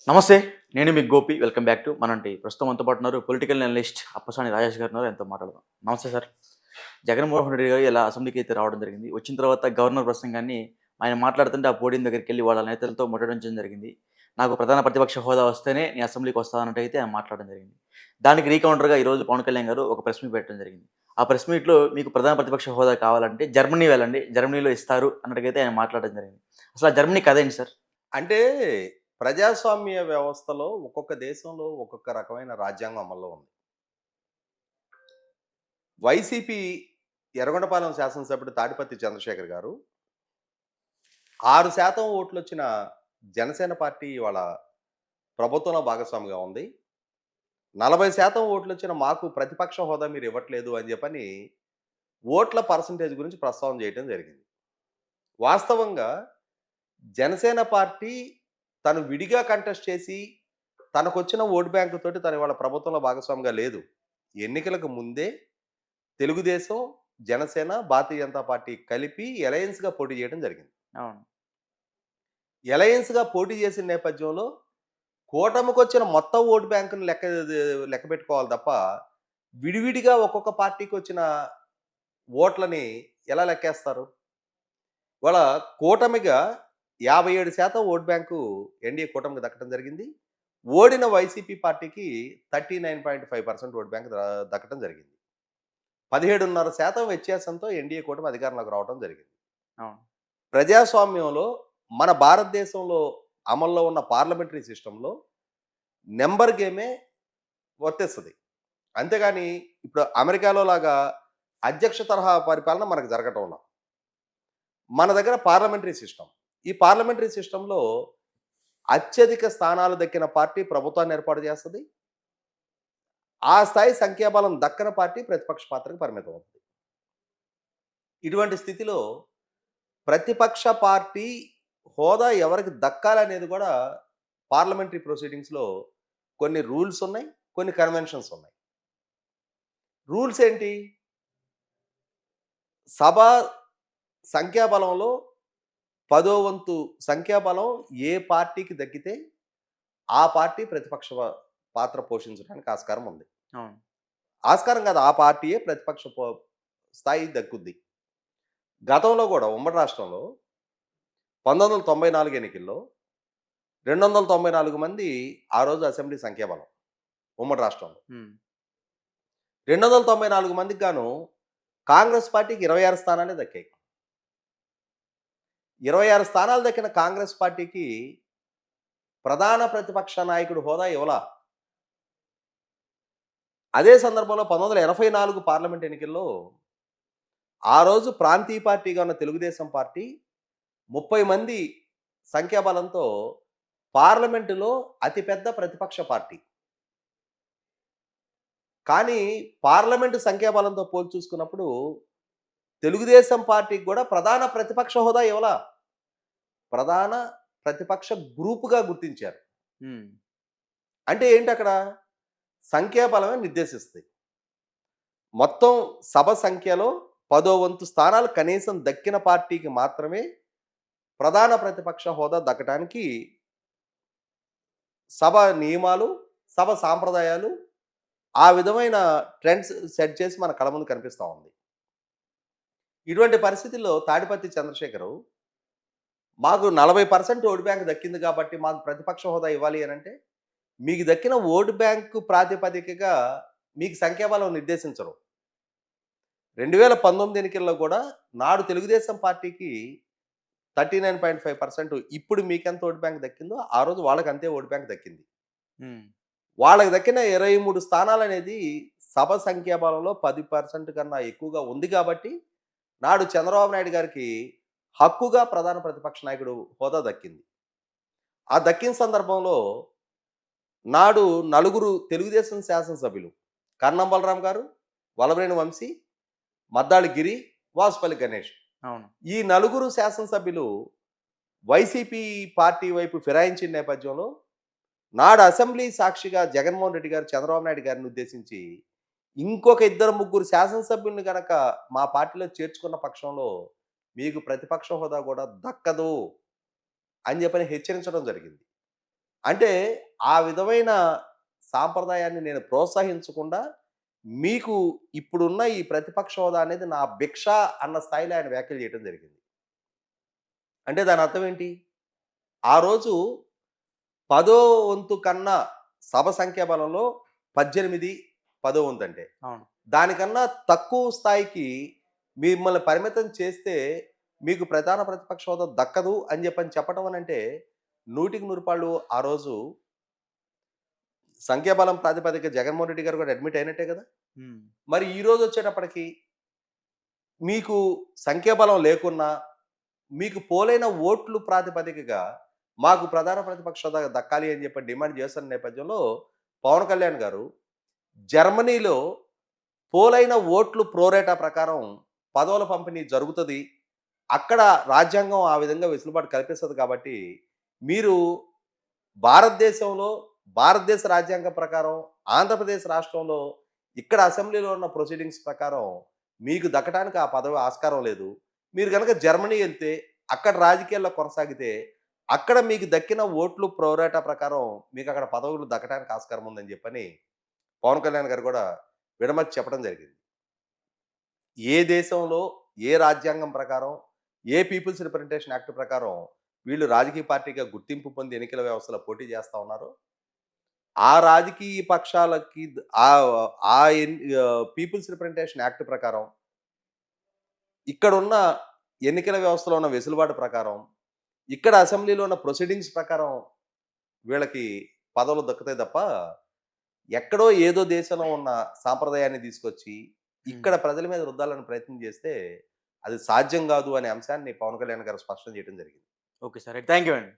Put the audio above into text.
నమస్తే. నేను మీ గోపి. వెల్కమ్ బ్యాక్ టు మనంటి. ప్రస్తుతం మనతో పాటు ఉన్నారు పొలిటికల్ అనలిస్ట్ అప్పసాని రాజేష్ గారు ఉన్నారు. ఆయనతో మాట్లాడదాం. నమస్తే సార్. జగన్మోహన్ రెడ్డి గారు ఇలా అసెంబ్లీకి అయితే రావడం జరిగింది. వచ్చిన తర్వాత గవర్నర్ ప్రసంగాన్ని ఆయన మాట్లాడుతుంటే ఆ పోడియం దగ్గరికెళ్ళి వాళ్ళ నేతలతో ముట్టడించడం జరిగింది. నాకు ప్రధాన ప్రతిపక్ష హోదా వస్తేనే నేను అసెంబ్లీకి వస్తానన్నట్టు అయితే ఆయన మాట్లాడడం జరిగింది. దానికి రీకౌంటర్‌గా ఈరోజు పవన్ కళ్యాణ్ గారు ఒక ప్రెస్ మీట్ పెట్టడం జరిగింది. ఆ ప్రెస్ మీట్‌లో మీకు ప్రధాన ప్రతిపక్ష హోదా కావాలంటే జర్మనీ వెళ్ళండి. జర్మనీలో ఇస్తారు అన్నట్టుగైతే ఆయన మాట్లాడడం జరిగింది. అసలు ఆ జర్మనీ కథేంటి సార్? అంటే ప్రజాస్వామ్య వ్యవస్థలో ఒక్కొక్క దేశంలో ఒక్కొక్క రకమైన రాజ్యాంగం అమల్లో ఉంది. వైసీపీ ఎర్రగొండపాలెం శాసనసభ్యుడు తాడిపత్రి చంద్రశేఖర్ గారు 6% ఓట్లొచ్చిన జనసేన పార్టీ ఇవాళ ప్రభుత్వంలో భాగస్వామిగా ఉంది. 40% ఓట్లొచ్చిన మాకు ప్రతిపక్ష హోదా మీరు ఇవ్వట్లేదు అని చెప్పని ఓట్ల పర్సెంటేజ్ గురించి ప్రస్తావన చేయడం జరిగింది. వాస్తవంగా జనసేన పార్టీ తను విడిగా కంటెస్ట్ చేసి తనకొచ్చిన ఓటు బ్యాంకు తోటి తను ఇవాళ ప్రభుత్వంలో భాగస్వామిగా లేదు. ఎన్నికలకు ముందే తెలుగుదేశం, జనసేన, భారతీయ జనతా పార్టీ కలిపి అలయన్స్‌గా పోటీ చేయడం జరిగింది. అవును. అలయన్స్‌గా పోటీ చేసిన నేపథ్యంలో కూటమికొచ్చిన మొత్తం ఓటు బ్యాంకుని లెక్కబెట్టుకోవాలి తప్ప, విడివిడిగా ఒక్కొక్క పార్టీకొచ్చిన ఓట్లని ఎలా లెక్కేస్తారు? ఇవాళ కూటమిగా 57% ఓట్ బ్యాంకు ఎన్‌డీఏ కూటమికి దక్కడం జరిగింది. ఓడిన వైసీపీ పార్టీకి 39.5% ఓట్ బ్యాంక్ దక్కడం జరిగింది. 17.5% వ్యత్యాసంతో ఎన్‌డీఏ కూటమి అధికారంలోకి రావడం జరిగింది. అవును. ప్రజాస్వామ్యంలో మన భారతదేశంలో అమల్లో ఉన్న పార్లమెంటరీ సిస్టమ్‌లో నంబర్ గేమే వర్తిస్తది. అంతేగాని ఇప్పుడు అమెరికాలో లాగా అధ్యక్ష తరహా పరిపాలన మనకు జరగటంలా. మన దగ్గర పార్లమెంటరీ సిస్టమ్. ఈ పార్లమెంటరీ సిస్టమ్‌లో అత్యధిక స్థానాలు దక్కిన పార్టీ ప్రభుత్వాన్ని ఏర్పాటు చేస్తది. ఆ స్థాయి సంఖ్యాబలం దక్కని పార్టీ ప్రతిపక్ష పాత్రకు పరిమితం అవుతుంది. ఇటువంటి స్థితిలో ప్రతిపక్ష పార్టీ హోదా ఎవరికి దక్కాలనేది కూడా పార్లమెంటరీ ప్రొసీడింగ్స్‌లో కొన్ని రూల్స్ ఉన్నాయి. కొన్ని కన్వెన్షన్స్ ఉన్నాయి. రూల్స్ ఏంటి? సభ సంఖ్యాబలంలో పదో వంతు సంఖ్యాబలం ఏ పార్టీకి దక్కితే ఆ పార్టీ ప్రతిపక్ష పాత్ర పోషించడానికి ఆస్కారం ఉంది. అవును. ఆస్కారం కాదు, ఆ పార్టీయే ప్రతిపక్ష స్థాయి దక్కుద్ది. గతంలో కూడా ఉమ్మడి రాష్ట్రంలో 1994 ఎన్నికల్లో 294 మంది ఆ రోజు అసెంబ్లీ సంఖ్యాబలం ఉమ్మడి రాష్ట్రంలో. హ్మ్. 294 మందికి గాను కాంగ్రెస్ పార్టీకి 26 స్థానాలే దక్కాయి. 26 స్థానాలు దక్కిన కాంగ్రెస్ పార్టీకి ప్రధాన ప్రతిపక్ష నాయకుడు హోదా ఇవ్వలా. అదే సందర్భంలో 1984 పార్లమెంట్ ఎన్నికల్లో ఆ రోజు ప్రాంతీయ పార్టీగా ఉన్న తెలుగుదేశం పార్టీ 30 మంది సంఖ్యాబలంతో పార్లమెంటులో అతిపెద్ద ప్రతిపక్ష పార్టీ. కానీ పార్లమెంటు సంఖ్యాబలంతో పోల్చి చూసుకున్నప్పుడు తెలుగుదేశం పార్టీకి కూడా ప్రధాన ప్రతిపక్ష హోదా ఇవ్వలా. ప్రధాన ప్రతిపక్ష గ్రూప్‌గా గుర్తించారు. హ్మ్. అంటే ఏంటక్కడ? సంఖ్యాబలమే నిర్దేశిస్తది. మొత్తం సభ సంఖ్యలో పదో వంతు స్థానాలు కనీసం దక్కిన పార్టీకి మాత్రమే ప్రధాన ప్రతిపక్ష హోదా దక్కటానికి సభ నియమాలు, సభ సాంప్రదాయాలు ఆ విధమైన ట్రెండ్స్ సెట్ చేసి మన కళ్ళ ముందు కనిపిస్తా ఉంది. ఇటువంటి పరిస్థితుల్లో తాడిపత్రి చంద్రశేఖరు మాకు 40% ఓటు బ్యాంక్ దక్కింది కాబట్టి మాకు ప్రతిపక్ష హోదా ఇవ్వాలి అనంటే, మీకు దక్కిన ఓటు బ్యాంకు ప్రాతిపదికగా మీకు సంఖ్యాబలం నిర్దేశించరు. 2019 ఎన్నికల్లో కూడా నాడు తెలుగుదేశం పార్టీకి 39.5% ఇప్పుడు మీకెంత ఓటు బ్యాంక్ దక్కిందో, ఆ రోజు వాళ్ళకి అంతే ఓటు బ్యాంక్ దక్కింది. హ్మ్. వాళ్ళకి దక్కిన 23 స్థానాలనేది సభ సంఖ్యాబలంలో 10% కన్నా ఎక్కువగా ఉంది కాబట్టి, నాడు చంద్రబాబు నాయుడు గారికి హక్కుగా ప్రధాన ప్రతిపక్ష నాయకుడు హోదా దక్కింది. ఆ దక్కిన సందర్భంలో నాడు నలుగురు తెలుగుదేశం శాసనసభ్యులు కన్నం బలరాం గారు, వల్లభనేని వంశీ, మద్దాళి గిరి, వాసుపల్లి గణేష్. అవును. ఈ నలుగురు శాసనసభ్యులు వైసీపీ పార్టీ వైపు ఫిరాయించిన నేపథ్యంలో నాడు అసెంబ్లీ సాక్షిగా జగన్మోహన్ రెడ్డి గారు చంద్రబాబు నాయుడు గారిని ఉద్దేశించి ఇంకొక ఇద్దరు ముగ్గురు శాసనసభ్యుల్ని గనక మా పార్టీలో చేర్చుకున్న పక్షంలో మీకు ప్రతిపక్ష హోదా కూడా దక్కదు అని చెప్పని హెచ్చరించడం జరిగింది. అంటే ఆ విధమైన సాంప్రదాయాన్ని నేను ప్రోత్సహించకుండా మీకు ఇప్పుడున్న ఈ ప్రతిపక్ష హోదా అనేది నా భిక్ష అన్న స్థాయిలో ఆయన వ్యాఖ్యలు చేయడం జరిగింది. అంటే దాని అర్థం ఏంటి? ఆ రోజు పదో వంతు కన్నా సభ సంఖ్యాబలంలో 18 పదో వంతు అంటే. అవును. దానికన్నా తక్కువ స్థాయికి మిమ్మల్ని పరిమితం చేస్తే మీకు ప్రధాన ప్రతిపక్ష హోదా దక్కదు అని చెప్పటం అనంటే 100కి 100 పాళ్ళు ఆ రోజు సంఖ్యాబలం ప్రాతిపదిక జగన్మోహన్ రెడ్డి గారు కూడా అడ్మిట్ అయినట్టే కదా! హ్మ్. మరి ఈ రోజు వచ్చేటప్పటికి మీకు సంఖ్యాబలం లేకున్నా, మీకు పోలైన ఓట్లు ప్రాతిపదికగా మాకు ప్రధాన ప్రతిపక్ష హోదా దక్కాలి అని చెప్పి డిమాండ్ చేస్తున్న నేపథ్యంలో పవన్ కళ్యాణ్ గారు జర్మనీలో పోలైన ఓట్లు ప్రోరేటా ప్రకారం పదవుల పంపిణీ జరుగుతది. అక్కడ రాజ్యాంగం ఆ విధంగా వెసులుబాటు కల్పిస్తది కాబట్టి, మీరు భారతదేశంలో భారతదేశ రాజ్యాంగం ప్రకారం ఆంధ్రప్రదేశ్ రాష్ట్రంలో ఇక్కడ అసెంబ్లీలో ఉన్న ప్రొసీడింగ్స్ ప్రకారం మీకు దక్కడానికి ఆ పదవి ఆస్కారం లేదు. మీరు గనక జర్మనీ ఎళ్తే అక్కడ రాజకీయాల్లో కొనసాగితే అక్కడ మీకు దక్కిన ఓట్లు ప్రోరేటా ప్రకారం మీకక్కడ పదవులు దక్కడానికి ఆస్కారం ఉందని చెప్పని పవన్ కళ్యాణ్ గారు కూడా విడమర్చి చెప్పడం జరిగింది. ఏ దేశంలో, ఏ రాజ్యాంగం ప్రకారం, ఏ పీపుల్స్ రిప్రజెంటేషన్ యాక్ట్ ప్రకారం వీళ్ళు రాజకీయ పార్టీగా గుర్తింపు పొంది ఎన్నికల వ్యవస్థలో పోటీ చేస్తా ఉన్నారో, ఆ రాజకీయ పక్షాలకి పీపుల్స్ రిప్రజెంటేషన్ యాక్ట్ ప్రకారం, ఇక్కడున్న ఎన్నికల వ్యవస్థలో ఉన్న వెసులుబాటు ప్రకారం, ఇక్కడ అసెంబ్లీలో ఉన్న ప్రొసీడింగ్స్ ప్రకారం వీళ్ళకి పదవులు దక్కుతాయి తప్ప, ఎక్కడో ఏదో దేశంలో ఉన్న సాంప్రదాయాన్ని తీసుకొచ్చి, హ్మ్. ఇక్కడ ప్రజల మీద రుద్దాలని ప్రయత్నం చేస్తే, అది సాధ్యం గాదు అనే అంశాన్ని పవన్ కళ్యాణ్ గారు స్పష్టం చేయడం జరిగింది. Okay sir. థ్యాంక్ యూ అండి.